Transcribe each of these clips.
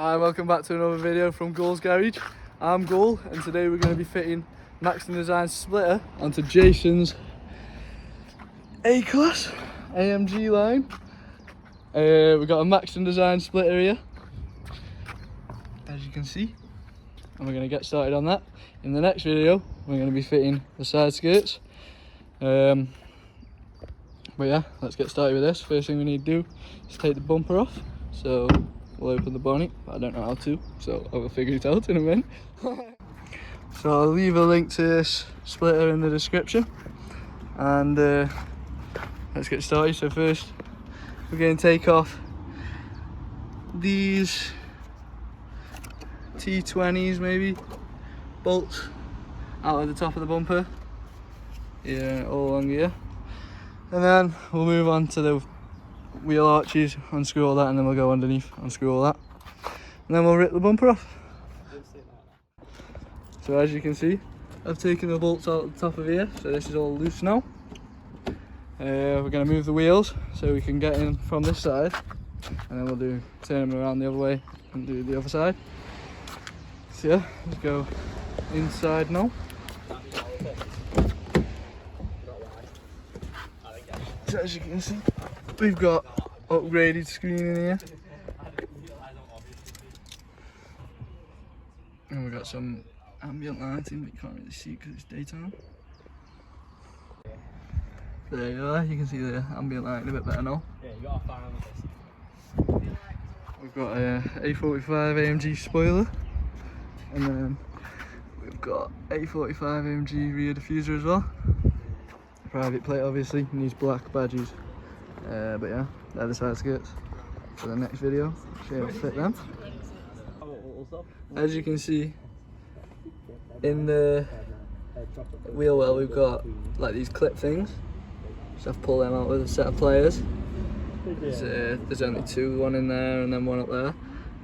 Hi, welcome back to another video from Gull's Garage. I'm Gull and today we're going to be fitting Maxton Design splitter onto Jason's A-Class AMG line. We've got a Maxton Design splitter here, as you can see, and we're going to get started on that. In the next video we're going to be fitting the side skirts. But yeah, let's get started with this. First thing we need to do is take the bumper off. So we'll open the bonnet, but I don't know how to, so I will figure it out in a minute. So I'll leave a link to this splitter in the description, and let's get started. So first we're going to take off these T20s maybe bolts out of the top of the bumper, yeah, all along here, and then we'll move on to the wheel arches, unscrew all that, and then we'll go underneath, unscrew all that, and then we'll rip the bumper off. So as you can see, I've taken the bolts out the top of here, so this is all loose now. We're going to move the wheels so we can get in from this side, and then we'll turn them around the other way and do the other side. So yeah, let's go inside now. So as you can see, we've got upgraded screen in here, and we've got some ambient lighting, but you can't really see because it's daytime. There you are, you can see the ambient lighting a bit better now. Yeah, you got a fan on this. We've got a A45 AMG spoiler, and then we've got A45 AMG rear diffuser as well. Private plate obviously, needs black badges. But yeah, they're the side skirts for the next video. See how to fit them. As you can see, in the wheel well we've got like these clip things, so I've pulled them out with a set of pliers. There's only two, one in there and then one up there,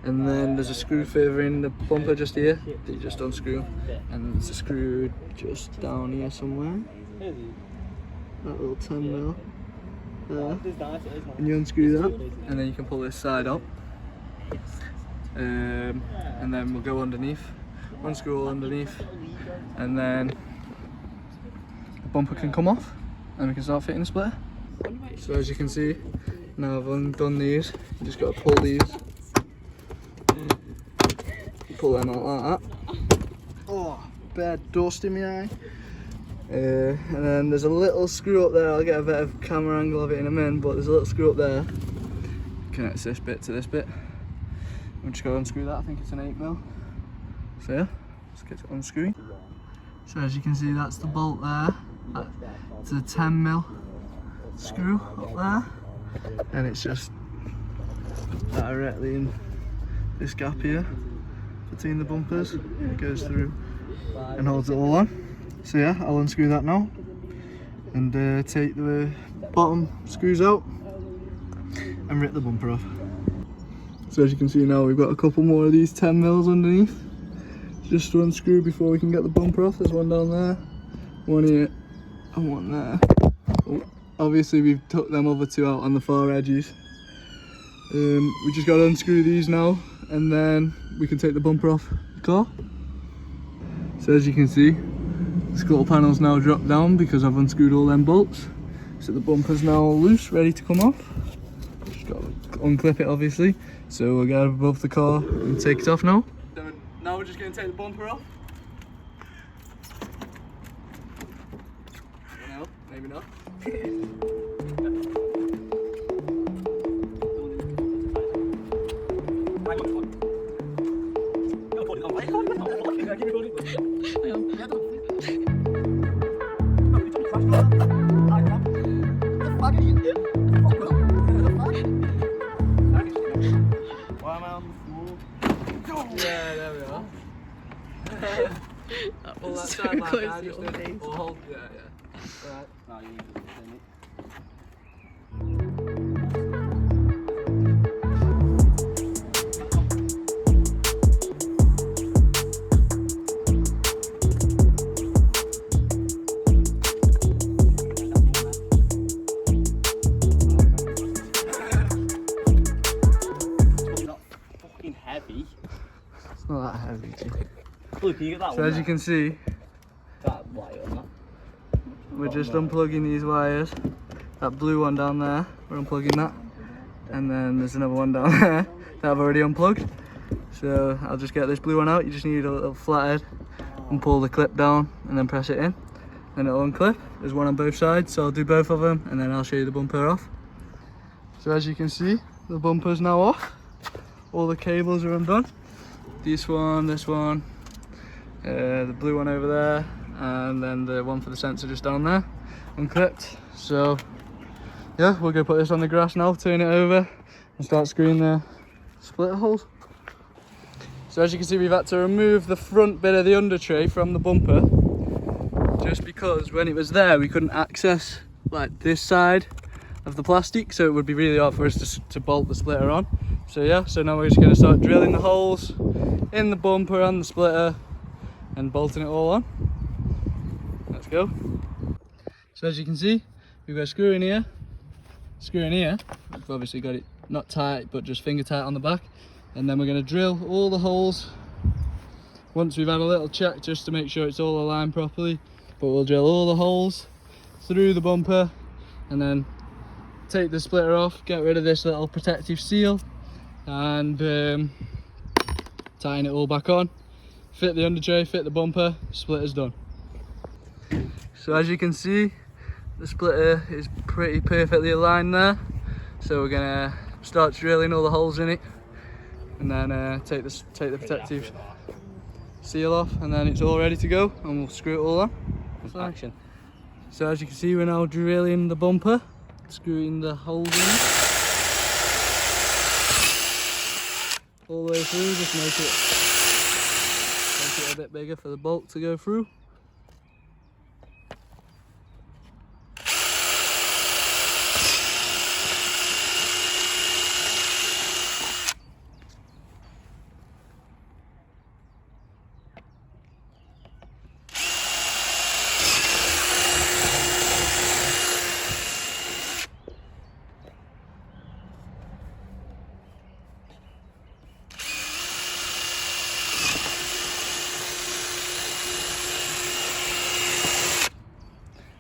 and then there's a screw further in the bumper just here that you just unscrew, and there's a screw just down here somewhere, that little 10mm there, and you unscrew that and then you can pull this side up, and then we'll go underneath, unscrew all underneath, and then the bumper can come off and we can start fitting the splitter. So as you can see, now I've undone these, you just got to pull these, pull them out like that. Oh, bad dust in my eye. And then there's a little screw up there. I'll get a better camera angle of it in a minute, but there's a little screw up there, connects this bit to this bit. We'll just go unscrew that. I think it's an 8mm. So yeah, let's get it unscrewing. So as you can see, that's the bolt there. It's a 10mm screw up there, and it's just directly in this gap here between the bumpers. It goes through and holds it all on. So yeah, I'll unscrew that now and take the bottom screws out and rip the bumper off. So as you can see now, we've got a couple more of these 10mm underneath just to unscrew before we can get the bumper off. There's one down there, one here and one there. Oh, obviously we've took them other two out on the far edges. We just got to unscrew these now and then we can take the bumper off the car. So as you can see, the scuttle panel's now dropped down because I've unscrewed all them bolts. So the bumper's now loose, ready to come off. Just got to unclip it obviously. So we'll get above the car and take it off now. So now we're just going to take the bumper off. No, maybe not. Yeah, there we are. Pull that side like that, just we'll hold, yeah. Right. No, you need to do it. Heavy. AMG. Look, can you get that So one as you can see, that wire on that. we're just unplugging these wires. That blue one down there, we're unplugging that. And then there's another one down there that I've already unplugged. So I'll just get this blue one out. You just need a little flathead and pull the clip down and then press it in. Then it'll unclip. There's one on both sides, so I'll do both of them and then I'll show you the bumper off. So as you can see, the bumper's now off. All the cables are undone. This one, the blue one over there, and then the one for the sensor just down there, unclipped. So yeah, we're gonna put this on the grass now, turn it over, and start screwing the splitter holes. So as you can see, we've had to remove the front bit of the under tray from the bumper, just because when it was there, we couldn't access like this side of the plastic, so it would be really hard for us to bolt the splitter on. So yeah, so now we're just gonna start drilling the holes in the bumper and the splitter and bolting it all on. Let's go. So as you can see, we've got a screw in here, we've obviously got it not tight but just finger tight on the back, and then we're going to drill all the holes once we've had a little check just to make sure it's all aligned properly. But we'll drill all the holes through the bumper and then take the splitter off, get rid of this little protective seal, and tighten it all back on, fit the under tray, fit the bumper, splitter's done. So as you can see, the splitter is pretty perfectly aligned there, so we're gonna start drilling all the holes in it and then take the protective seal off, and then it's all ready to go and we'll screw it all on. Action. So as you can see, we're now drilling the bumper, screwing the holes in all the way through, just make it a bit bigger for the bolt to go through.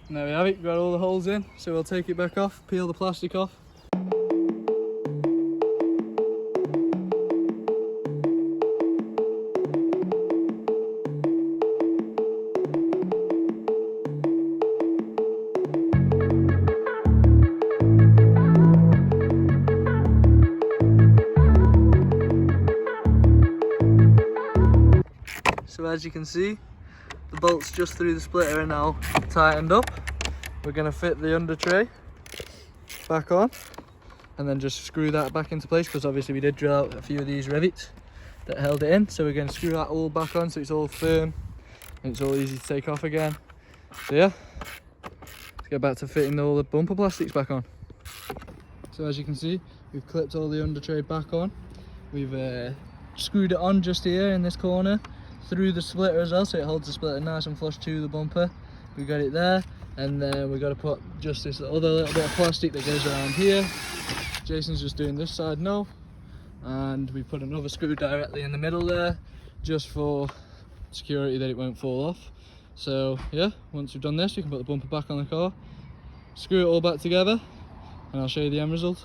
And there we have it, we've got all the holes in, so we'll take it back off, peel the plastic off. So as you can see, the bolts just through the splitter are now tightened up. We're going to fit the under tray back on and then just screw that back into place, because obviously we did drill out a few of these rivets that held it in. So we're going to screw that all back on so it's all firm and it's all easy to take off again. So yeah, let's get back to fitting all the bumper plastics back on. So as you can see, we've clipped all the under tray back on. We've screwed it on just here in this corner through the splitter as well, so it holds the splitter nice and flush to the bumper. We've got it there, and then we've got to put just this other little bit of plastic that goes around here. Jason's just doing this side now, and we put another screw directly in the middle there just for security that it won't fall off. So yeah, once we've done this, we can put the bumper back on the car, screw it all back together, and I'll show you the end result.